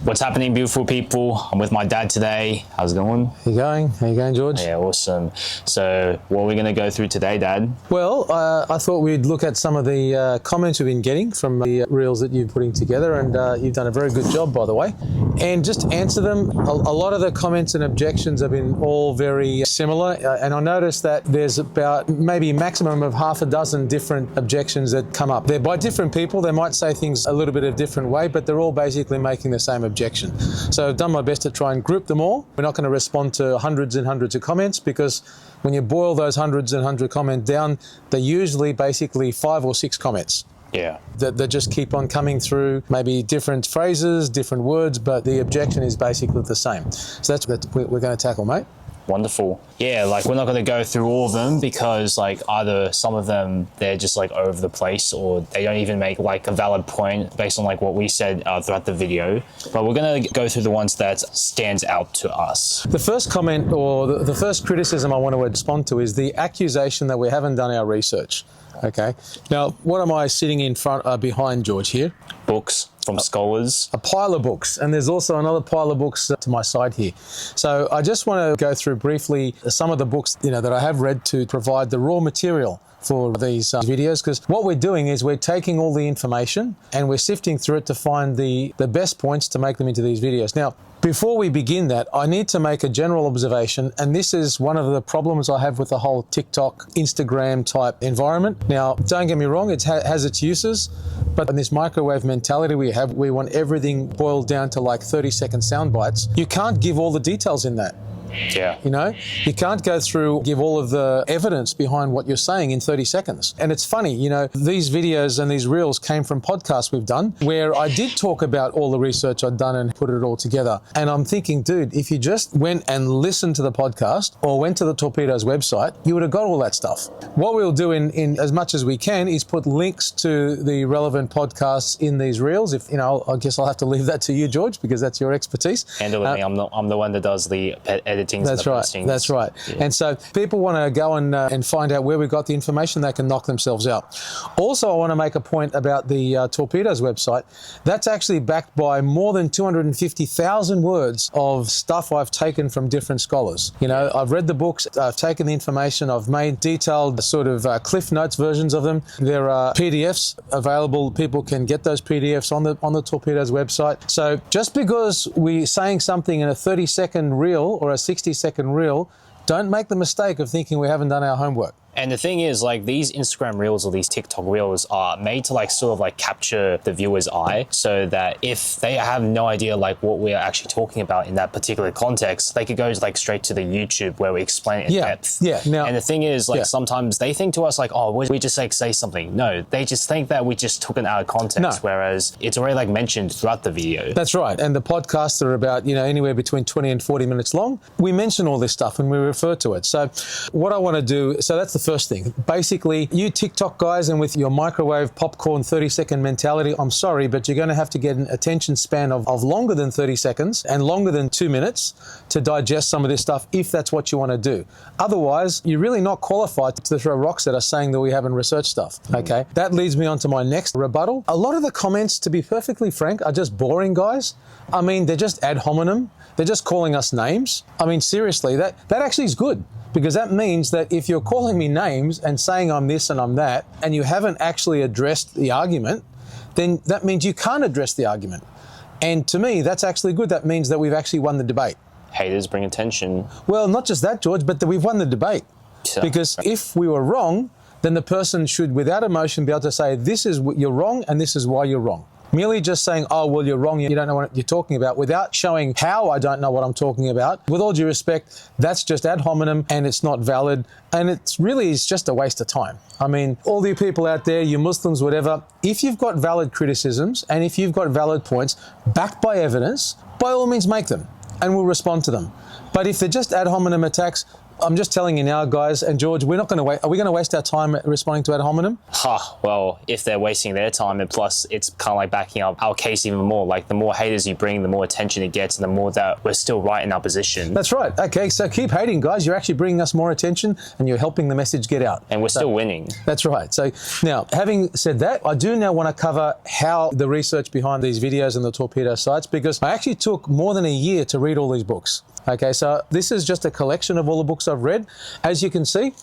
What's happening, beautiful people? I'm with my dad today. How's it going? How you going, George? Yeah, awesome. So what are we going to go through today, Dad? Well, I thought we'd look at some of the comments we've been getting from the reels that you're putting together, and you've done a very good job, by the way, and just answer them. A lot of the comments and objections have been all very similar, and I noticed that there's about maybe a maximum of half a dozen different objections that come up. They're by different people. They might say things a little bit of a different way, but they're all basically making the same objection. So I've done my best to try and group them all. We're not going to respond to hundreds and hundreds of comments, because when you boil those hundreds and hundred comments down, they're usually basically 5 or 6 comments. Yeah. That just keep on coming through, maybe different phrases, different words, but the objection is basically the same. So that's what we're going to tackle, mate. Wonderful. Yeah, like we're not going to go through all of them, because like either some of them, they're just like all over the place, or they don't even make like a valid point based on like what we said throughout the video. But we're going to go through the ones that stands out to us. The first comment, or the first criticism I want to respond to, is the accusation that we haven't done our research. Okay. Now, what am I sitting in front, behind George here? Books from scholars. A pile of books, and there's also another pile of books to my side here. So I just want to go through briefly some of the books, that I have read to provide the raw material for these videos, because what we're doing is we're taking all the information and we're sifting through it to find the best points to make them into these videos. Now, before we begin that, I need to make a general observation, and this is one of the problems I have with the whole TikTok, Instagram type environment. Now, don't get me wrong, it has its uses, but in this microwave mentality we have, we want everything boiled down to like 30-second sound bites. You can't give all the details in that. Yeah. You can't go through, give all of the evidence behind what you're saying in 30 seconds. And it's funny, these videos and these reels came from podcasts we've done where I did talk about all the research I'd done and put it all together. And I'm thinking, dude, if you just went and listened to the podcast or went to the Torpedoes website, you would have got all that stuff. What we'll do in as much as we can is put links to the relevant podcasts in these reels. If, I guess I'll have to leave that to you, George, because that's your expertise. Handle with me. I'm the one that does the editing. That's right. That's right. Yeah. And so people want to go and find out where we got the information, they can knock themselves out. Also, I want to make a point about the Torpedoes website. That's actually backed by more than 250,000 words of stuff I've taken from different scholars. I've read the books, I've taken the information, I've made detailed sort of Cliff Notes versions of them. There are PDFs available. People can get those PDFs on the Torpedoes website. So just because we're saying something in a 30-second reel or a 60-second reel, don't make the mistake of thinking we haven't done our homework. And the thing is, like, these Instagram reels or these TikTok reels are made to like sort of like capture the viewer's eye, so that if they have no idea like what we're actually talking about in that particular context, they could go like straight to the YouTube where we explain it in depth. Yeah. Now, and the thing is, like, sometimes they think to us like, oh, we just like say something. No, they just think that we just took it out of context, whereas it's already like mentioned throughout the video. That's right. And the podcasts are about, anywhere between 20 and 40 minutes long. We mention all this stuff and we refer to it. So what I want to do, so that's the first thing. Basically, you TikTok guys and with your microwave popcorn 30-second mentality, I'm sorry, but you're going to have to get an attention span of longer than 30 seconds and longer than 2 minutes to digest some of this stuff, if that's what you want to do. Otherwise, you're really not qualified to throw rocks at us saying that we haven't researched stuff. Okay, that leads me on to my next rebuttal. A lot of the comments, to be perfectly frank, are just boring, guys. I mean, they're just ad hominem. They're just calling us names. I mean, seriously, that actually is good. Because that means that if you're calling me names and saying I'm this and I'm that, and you haven't actually addressed the argument, then that means you can't address the argument. And to me, that's actually good. That means that we've actually won the debate. Haters bring attention. Well, not just that, George, but that we've won the debate. So, because if we were wrong, then the person should, without emotion, be able to say, this is what you're wrong and this is why you're wrong. Merely just saying, oh, well, you're wrong, you don't know what you're talking about, without showing how I don't know what I'm talking about, with all due respect, that's just ad hominem and it's not valid. And it's really is just a waste of time. I mean, all you people out there, you Muslims, whatever, if you've got valid criticisms and if you've got valid points backed by evidence, by all means make them and we'll respond to them. But if they're just ad hominem attacks, I'm just telling you now, guys, and George, we're not going to wait. Are we going to waste our time responding to ad hominem? Well, if they're wasting their time, and plus it's kind of like backing up our case even more. Like the more haters you bring, the more attention it gets, and the more that we're still right in our position. That's right. Okay, so keep hating, guys. You're actually bringing us more attention, and you're helping the message get out. And we're still winning. That's right. So now, having said that, I do now want to cover how the research behind these videos and the torpedo sites, because I actually took more than a year to read all these books. Okay, so this is just a collection of all the books I've read. As you can see,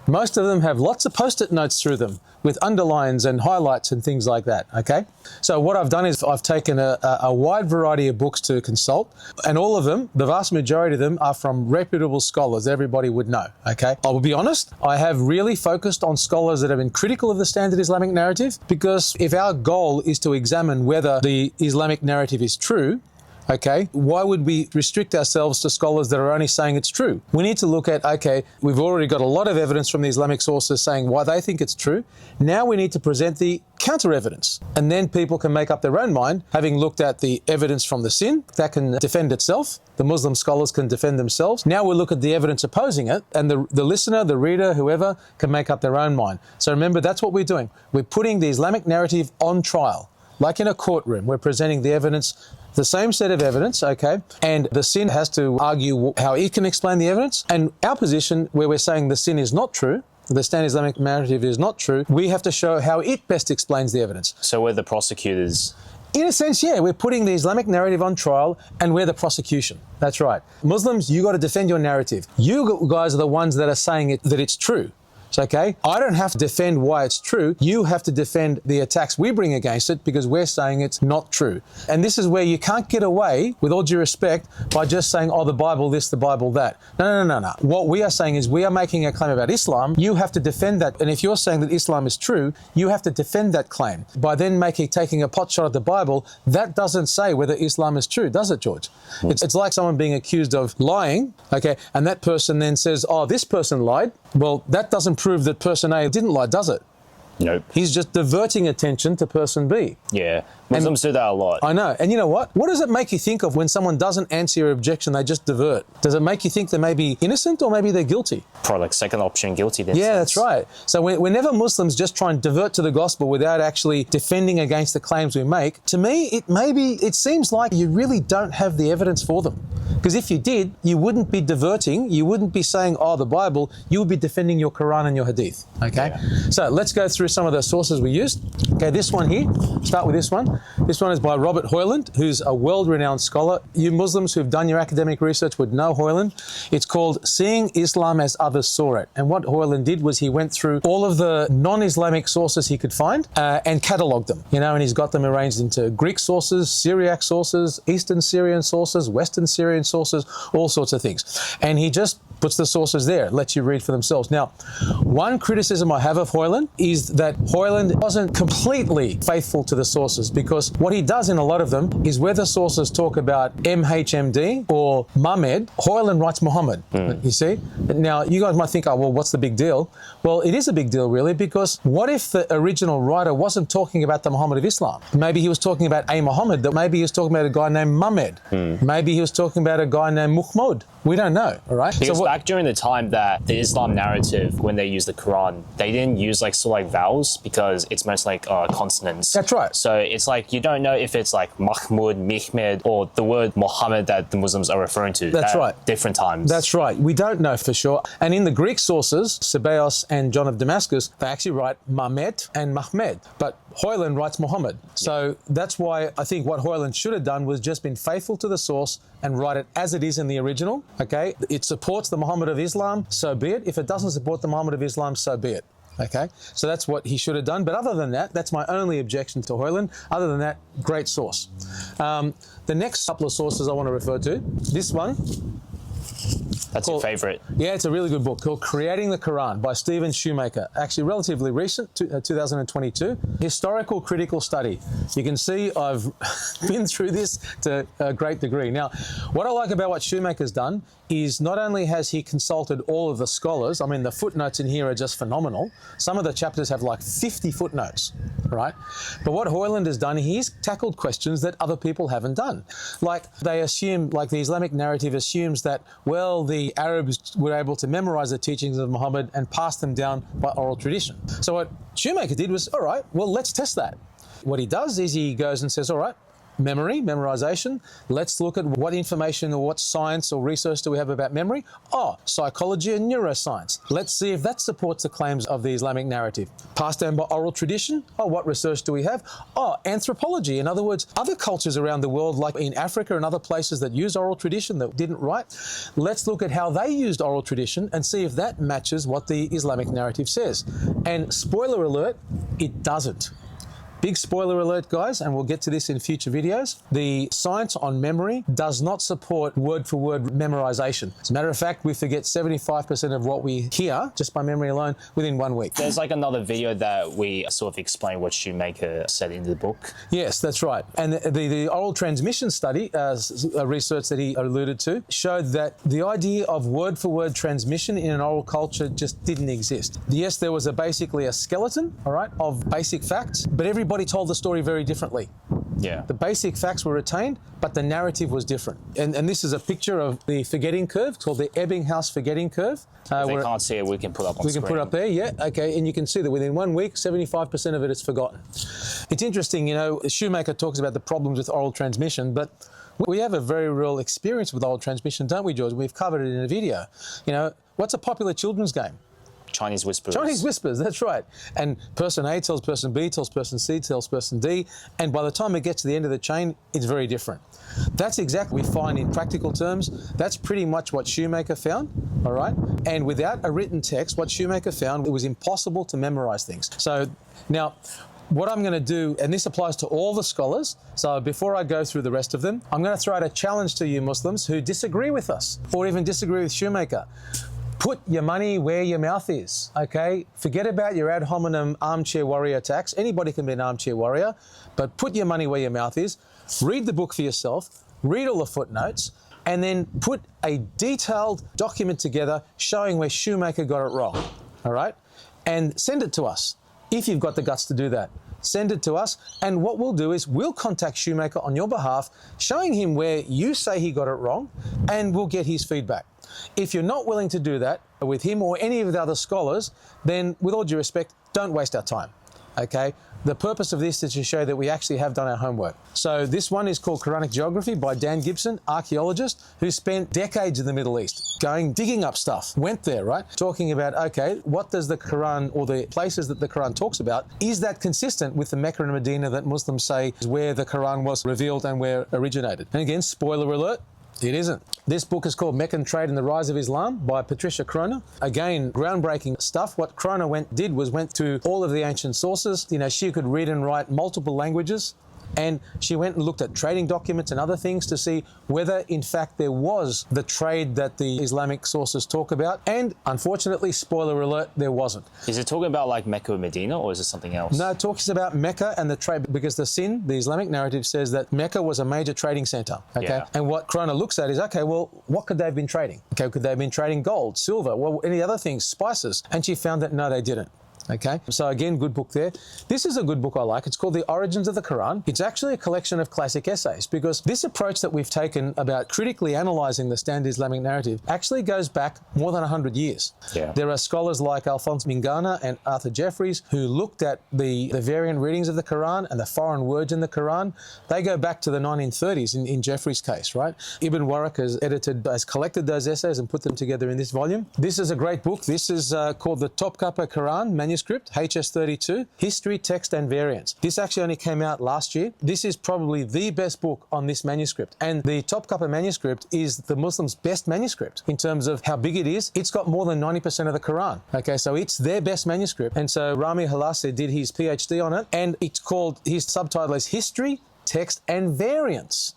most of them have lots of post-it notes through them with underlines and highlights and things like that, okay? So what I've done is I've taken a wide variety of books to consult, and all of them, the vast majority of them, are from reputable scholars everybody would know, okay? I will be honest, I have really focused on scholars that have been critical of the standard Islamic narrative, because if our goal is to examine whether the Islamic narrative is true, okay, why would we restrict ourselves to scholars that are only saying it's true? We need to look at, okay, we've already got a lot of evidence from the Islamic sources saying why they think it's true. Now we need to present the counter evidence. And then people can make up their own mind, having looked at the evidence from the sin, that can defend itself. The Muslim scholars can defend themselves. Now we'll look at the evidence opposing it, and the listener, the reader, whoever, can make up their own mind. So remember, that's what we're doing. We're putting the Islamic narrative on trial. Like in a courtroom, we're presenting the evidence, the same set of evidence, okay, and the sin has to argue how it can explain the evidence. And our position, where we're saying the sin is not true, the standard Islamic narrative is not true, we have to show how it best explains the evidence. So we're the prosecutors. In a sense, yeah, we're putting the Islamic narrative on trial, and we're the prosecution. That's right. Muslims, you got to defend your narrative. You guys are the ones that are saying that it's true. Okay, I don't have to defend why it's true. You have to defend the attacks we bring against it, because we're saying it's not true. And this is where you can't get away, with all due respect, by just saying, oh, the Bible this, the Bible that. No. What we are saying is we are making a claim about Islam. You have to defend that. And if you're saying that Islam is true, you have to defend that claim. By then taking a pot shot at the Bible, that doesn't say whether Islam is true, does it, George? It's like someone being accused of lying, okay, and that person then says, oh, this person lied. Well, that doesn't prove that person A didn't lie, does it? Nope. He's just diverting attention to person B. Yeah. Muslims do that a lot. I know. And you know what? What does it make you think of when someone doesn't answer your objection, they just divert? Does it make you think they may be innocent, or maybe they're guilty? Probably like second option, guilty. Yeah, that's right. So whenever Muslims just try and divert to the gospel without actually defending against the claims we make, to me, it seems like you really don't have the evidence for them. Because if you did, you wouldn't be diverting, you wouldn't be saying, oh, the Bible, you would be defending your Quran and your Hadith, okay? Yeah. So let's go through some of the sources we used. Okay, this one here, start with this one. This one is by Robert Hoyland, who's a world-renowned scholar. You Muslims who've done your academic research would know Hoyland. It's called Seeing Islam as Others Saw It. And what Hoyland did was he went through all of the non-Islamic sources he could find and catalogued them, and he's got them arranged into Greek sources, Syriac sources, Eastern Syrian sources, Western Syrian sources, all sorts of things. And he just puts the sources there, lets you read for themselves. Now, one criticism I have of Hoyland is that Hoyland wasn't completely faithful to the sources, because what he does in a lot of them is where the sources talk about MHMD or Muhammad, Hoyland writes Muhammad, you see? Now, you guys might think, oh, well, what's the big deal? Well, it is a big deal, really, because what if the original writer wasn't talking about the Muhammad of Islam? Maybe he was talking about a Muhammad, that maybe he was talking about a guy named Muhammad. Maybe he was talking about a guy named Muhammad. We don't know, all right? Because back during the time that the Islam narrative, when they used the Quran, they didn't use vowels, because it's most consonants. That's right. So it's like you don't know if it's like Mahmud, Mihmed, or the word Muhammad that the Muslims are referring to. That's right. Different times. That's right. We don't know for sure. And in the Greek sources, Ceballos and John of Damascus, they actually write Mahmet and Mahmed. But Hoyland writes Muhammad. So that's why I think what Hoyland should have done was just been faithful to the source and write it as it is in the original, okay? It supports the Muhammad of Islam, so be it. If it doesn't support the Muhammad of Islam, so be it. Okay, so that's what he should have done. But other than that, that's my only objection to Hoyland. Other than that, great source. The next couple of sources I want to refer to, this one. That's your favourite? Yeah, it's a really good book called Creating the Quran by Stephen Shoemaker. Actually, relatively recent, 2022. Historical critical study. You can see I've been through this to a great degree. Now, what I like about what Shoemaker's done is not only has he consulted all of the scholars, I mean, the footnotes in here are just phenomenal. Some of the chapters have like 50 footnotes, right? But what Hoyland has done, he's tackled questions that other people haven't done. Like they assume, like the Islamic narrative assumes that, well, the the Arabs were able to memorize the teachings of Muhammad and pass them down by oral tradition. So what Shoemaker did was, all right, well, let's test that. What he does is he goes and says, all right, memorization. Let's look at what information or what science or research do we have about memory? Oh, psychology and neuroscience. Let's see if that supports the claims of the Islamic narrative. Passed down by oral tradition. Oh, what research do we have? Oh, anthropology. In other words, other cultures around the world, like in Africa and other places that use oral tradition that didn't write, let's look at how they used oral tradition and see if that matches what the Islamic narrative says. And spoiler alert, it doesn't. Big spoiler alert, guys, and we'll get to this in future videos. The science on memory does not support word-for-word memorization. As a matter of fact, we forget 75% of what we hear just by memory alone within 1 week. There's like another video that we sort of explain what Shoemaker said in the book. Yes, that's right. And the oral transmission study, research that he alluded to, showed that the idea of word-for-word transmission in an oral culture just didn't exist. Yes, there was basically a skeleton, all right, of basic facts, but everybody told the story very differently. Yeah. The basic facts were retained, but the narrative was different. And this is a picture of the forgetting curve called the Ebbinghaus forgetting curve. If they can't see it, we can put up on we screen. can put it up there, yeah, okay. And you can see that within 1 week, 75% of it is forgotten. It's interesting, you know, Shoemaker talks about the problems with oral transmission, but we have a very real experience with oral transmission, don't we, George? We've covered it in a video. You know, what's a popular children's game? Chinese Whispers. Chinese Whispers, that's right. And person A tells person B, tells person C, tells person D, and by the time it gets to the end of the chain, it's very different. That's exactly what we find in practical terms. That's pretty much what Shoemaker found, all right? And without a written text, what Shoemaker found, it was impossible to memorize things. So now, what I'm going to do, and this applies to all the scholars, so before I go through the rest of them, I'm going to throw out a challenge to you Muslims who disagree with us or even disagree with Shoemaker. Put your money where your mouth is, okay? Forget about your ad hominem armchair warrior attacks. Anybody can be an armchair warrior, but put your money where your mouth is. Read the book for yourself, read all the footnotes, and then put a detailed document together showing where Shoemaker got it wrong, all right? And send it to us if you've got the guts to do that. Send it to us, and what we'll do is we'll contact Shoemaker on your behalf, showing him where you say he got it wrong, and we'll get his feedback. If you're not willing to do that with him or any of the other scholars, then with all due respect, don't waste our time, okay? The purpose of this is to show that we actually have done our homework. So this one is called Quranic Geography by Dan Gibson, archaeologist who spent decades in the Middle East, digging up stuff, went there, right? Talking about, okay, what does the Quran or the places that the Quran talks about, is that consistent with the Mecca and Medina that Muslims say is where the Quran was revealed and where it originated? And again, spoiler alert, it isn't. This book is called Meccan Trade and the Rise of Islam by Patricia Kroner. Again, groundbreaking stuff. What Kroner went to all of the ancient sources. You know, she could read and write multiple languages. And she went and looked at trading documents and other things to see whether, in fact, there was the trade that the Islamic sources talk about. And unfortunately, spoiler alert, there wasn't. Is it talking about like Mecca or Medina, or is it something else? No, it talks about Mecca and the trade, because the Islamic narrative says that Mecca was a major trading center. Okay. Yeah. And what Kroner looks at is, okay, well, what could they have been trading? Okay, could they have been trading gold, silver, well, any other things, spices? And she found that no, they didn't. Okay, so again, good book there. This is a good book I like. It's called The Origins of the Quran. It's actually a collection of classic essays, because this approach that we've taken about critically analysing the standard Islamic narrative actually goes back more than 100 years. Yeah. There are scholars like Alphonse Mingana and Arthur Jeffries who looked at the variant readings of the Quran and the foreign words in the Quran. They go back to the 1930s in Jeffries' case, right? Ibn Warraq has collected those essays and put them together in this volume. This is a great book. This is called the Topkapi Quran manuscript, HS32, History, Text and Variants. This actually only came out last year. This is probably the best book on this manuscript. And the Topkapi manuscript is the Muslims' best manuscript in terms of how big it is. It's got more than 90% of the Quran. Okay, so it's their best manuscript. And so Rami Halase did his PhD on it, and it's called, his subtitle is History, Text and Variants.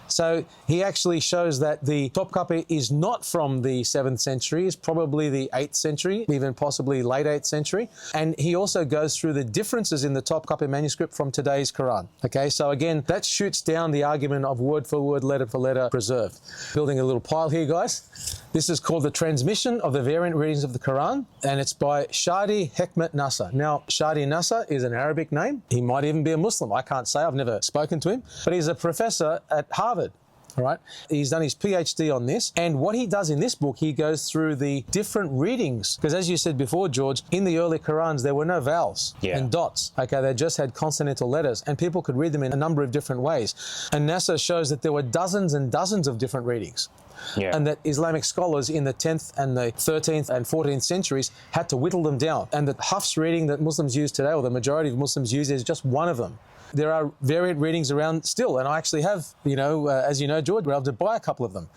So he actually shows that the Topkapi is not from the 7th century, it's probably the 8th century, even possibly late 8th century. And he also goes through the differences in the Topkapi manuscript from today's Quran. Okay, so again, that shoots down the argument of word for word, letter for letter preserved. Building a little pile here, guys. This is called The Transmission of the Variant Readings of the Quran, and it's by Shadi Hekmat Nasser. Now, Shadi Nasser is an Arabic name. He might even be a Muslim. I can't say, I've never spoken to him, but he's a professor at Harvard. All right. He's done his PhD on this. And what he does in this book, he goes through the different readings. Because as you said before, George, in the early Qurans, there were no vowels and dots. Okay, they just had consonantal letters and people could read them in a number of different ways. And NASA shows that there were dozens and dozens of different readings. Yeah. And that Islamic scholars in the 10th and the 13th and 14th centuries had to whittle them down. And that Hafs reading that Muslims use today, or the majority of Muslims use, is just one of them. There are variant readings around still, and I actually have, as you know, George, we're able to buy a couple of them.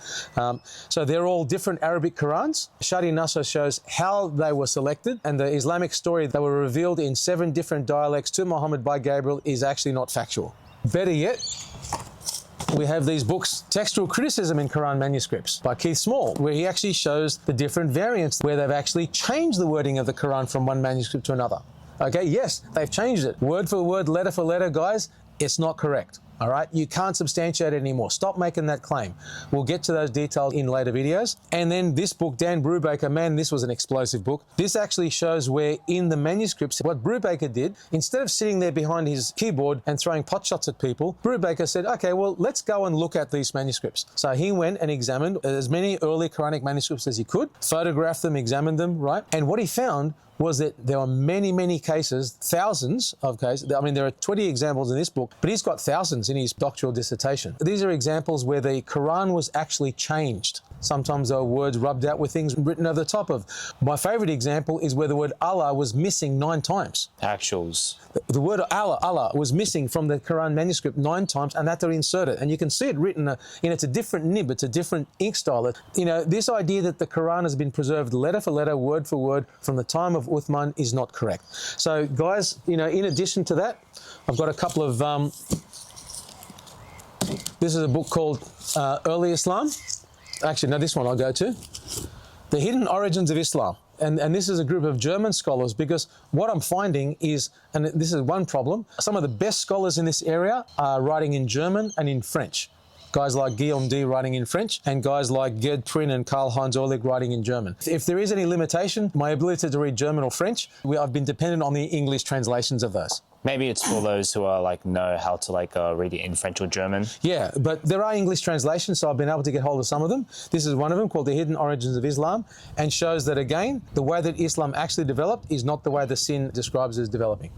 So they're all different Arabic Qurans. Shadi Nasr shows how they were selected, and the Islamic story that were revealed in 7 different dialects to Muhammad by Gabriel is actually not factual. Better yet, we have these books, Textual Criticism in Quran Manuscripts by Keith Small, where he actually shows the different variants where they've actually changed the wording of the Quran from one manuscript to another. Okay, yes, they've changed it. Word for word, letter for letter, guys, it's not correct. All right, you can't substantiate it anymore. Stop making that claim. We'll get to those details in later videos. And then this book, Dan Brubaker, man, this was an explosive book. This actually shows where in the manuscripts, what Brubaker did, instead of sitting there behind his keyboard and throwing pot shots at people, Brubaker said, okay, well, let's go and look at these manuscripts. So he went and examined as many early Quranic manuscripts as he could, photographed them, examined them, right? And what he found was that there were many, many cases, thousands of cases. I mean, there are 20 examples in this book, but he's got thousands in his doctoral dissertation. These are examples where the Quran was actually changed. Sometimes there were words rubbed out with things written over the top of. My favorite example is where the word Allah was missing 9 times. Actuals. The word Allah was missing from the Quran manuscript 9 times, and they had to insert it. And you can see it written, it's a different nib, it's a different ink style. This idea that the Quran has been preserved letter for letter, word for word from the time of Uthman is not correct. So guys, in addition to that, I've got a couple of, this is a book called Early Islam. Actually, no, this one I'll go to. The Hidden Origins of Islam. And this is a group of German scholars, because what I'm finding is, and this is one problem, some of the best scholars in this area are writing in German and in French. Guys like Guillaume D writing in French, and guys like Gerd Prin and Karl-Heinz Eulig writing in German. If there is any limitation, my ability to read German or French, I've been dependent on the English translations of those. Maybe it's for those who are know how to read it in French or German. Yeah, but there are English translations, so I've been able to get hold of some of them. This is one of them called The Hidden Origins of Islam, and shows that, again, the way that Islam actually developed is not the way the Sin describes as developing.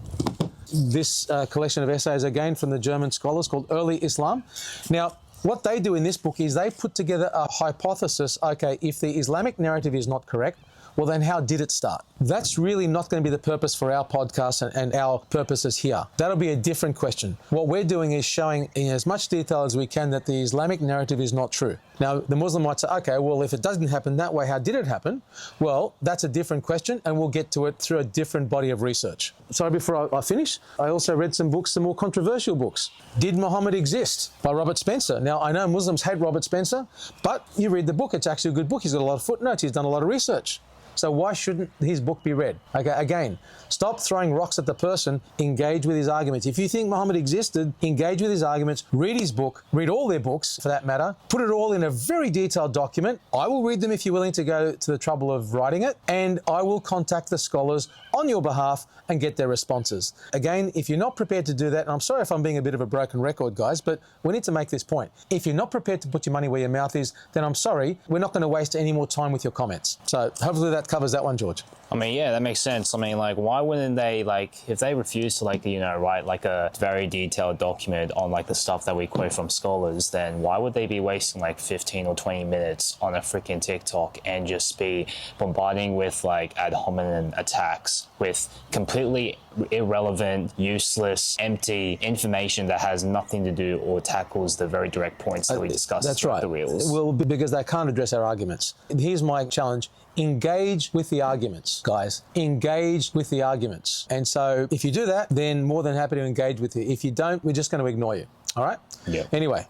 This collection of essays, again, from the German scholars called Early Islam. Now, what they do in this book is they put together a hypothesis, okay, if the Islamic narrative is not correct, well, then how did it start? That's really not going to be the purpose for our podcast and our purposes here. That'll be a different question. What we're doing is showing in as much detail as we can that the Islamic narrative is not true. Now, the Muslim might say, okay, well, if it doesn't happen that way, how did it happen? Well, that's a different question, and we'll get to it through a different body of research. Sorry, before I finish, I also read some more controversial books. Did Muhammad Exist? By Robert Spencer. Now, I know Muslims hate Robert Spencer, but you read the book, it's actually a good book. He's got a lot of footnotes, he's done a lot of research. So why shouldn't his book be read? Okay, again, stop throwing rocks at the person, engage with his arguments. If you think Muhammad existed, engage with his arguments, read his book, read all their books for that matter, put it all in a very detailed document. I will read them if you're willing to go to the trouble of writing it, and I will contact the scholars on your behalf and get their responses. Again, if you're not prepared to do that, and I'm sorry if I'm being a bit of a broken record, guys, but we need to make this point. If you're not prepared to put your money where your mouth is, then I'm sorry, we're not going to waste any more time with your comments. So hopefully that covers that one, George. I mean, yeah, that makes sense. I mean, why wouldn't they, if they refuse to, write, a very detailed document on, the stuff that we quote from scholars, then why would they be wasting, 15 or 20 minutes on a freaking TikTok and just be bombarding with, ad hominem attacks with completely irrelevant, useless, empty information that has nothing to do or tackles the very direct points that we discussed. That's right. The reels. Well, because they can't address our arguments. Here's my challenge. Engage with the arguments, guys. Engage with the arguments. And so if you do that, then more than happy to engage with you. If you don't, we're just going to ignore you. All right? Yeah. Anyway,